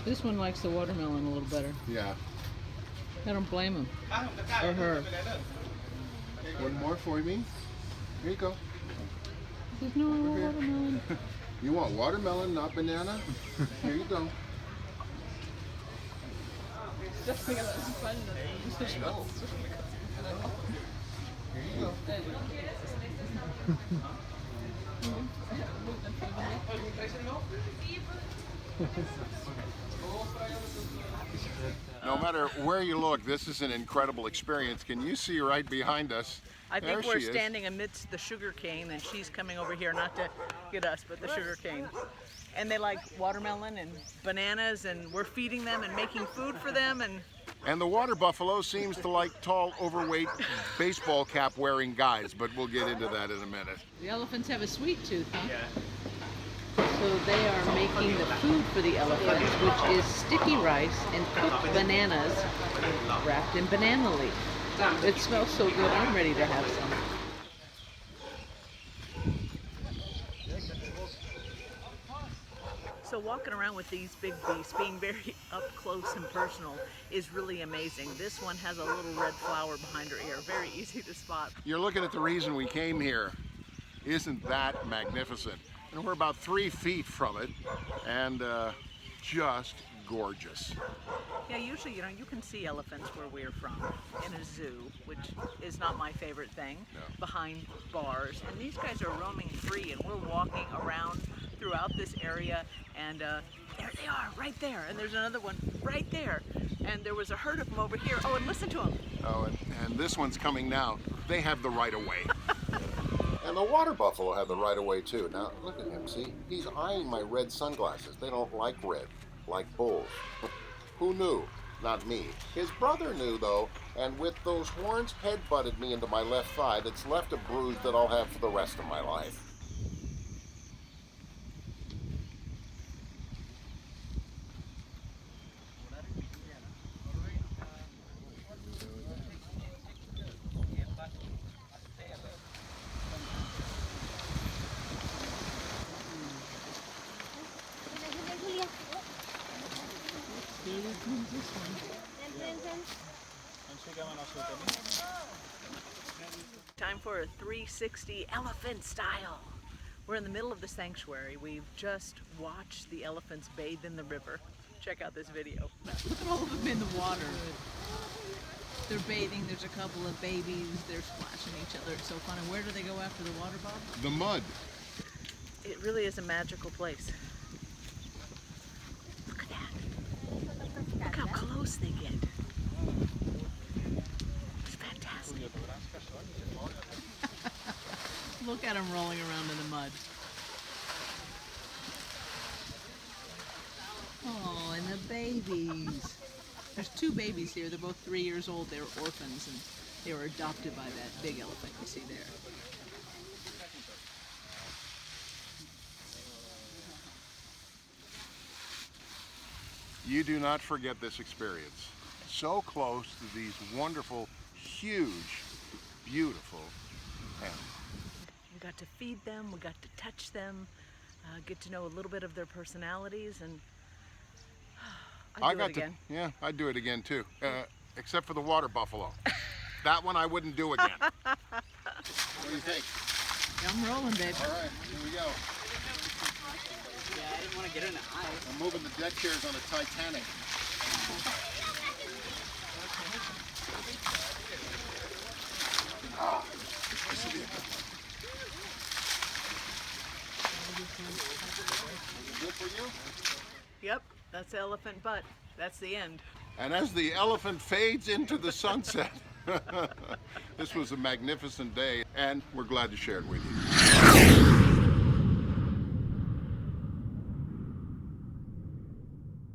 This one likes the watermelon a little better. Yeah. I don't blame him. Or her. One more for me. Here you go. There's no Over here. watermelon. You want watermelon, not banana? Here you go. Here you go. No matter where you look, this is an incredible experience. Can you see right behind us? I think There we're she is. standing amidst the sugar cane, and she's coming over here not to get us, but the sugar cane. And they like watermelon and bananas, and we're feeding them and making food for them. And the water buffalo seems to like tall, overweight, baseball cap wearing guys, but we'll get into that in a minute. The elephants have a sweet tooth, huh? Yeah. So they are making the food for the elephants, which is sticky rice and cooked bananas wrapped in banana leaf. It smells so good, I'm ready to have some. So walking around with these big beasts, being very up close and personal, is really amazing. This one has a little red flower behind her ear, very easy to spot. You're looking at the reason we came here. Isn't that magnificent? And we're about 3 feet from it, and just gorgeous. Yeah, usually, you can see elephants where we're from, in a zoo, which is not my favorite thing, No. behind bars. And these guys are roaming free, and we're walking around throughout this area, and there they are, right there. And there's another one right there. And there was a herd of them over here. Oh, and listen to them. Oh, and this one's coming now. They have the right of way. And the water buffalo had the right of way too. Now, look at him, see? He's eyeing my red sunglasses. They don't like red, like bulls. Who knew? Not me. His brother knew, though, and with those horns head-butted me into my left thigh that's left a bruise that I'll have for the rest of my life. Time for a 360 elephant style. We're in the middle of the sanctuary. We've just watched the elephants bathe in the river. Check out this video. Look at all of them in the water. They're bathing. There's a couple of babies. They're splashing each other. It's so fun. And where do they go after the water, Bob? The mud. It really is a magical place. Look at that. Look how close they get. It's fantastic. Look at them rolling around in the mud. Oh, and the babies. There's 2 babies here. They're both 3 years old. They're orphans, and they were adopted by that big elephant you see there. You do not forget this experience. So close to these wonderful, huge, beautiful animals. We got to feed them, we got to touch them, get to know a little bit of their personalities, and I'd do it again. Yeah, I'd do it again too, except for the water buffalo. That one I wouldn't do again. What do you think? I'm rolling, babe. All right, here we go. Yeah, I didn't want to get in the eye. I'm moving the deck chairs on the Titanic. This will be a good one. Good for you? Yep, that's the elephant butt. That's the end. And as the elephant fades into the sunset, this was a magnificent day, and we're glad to share it with you.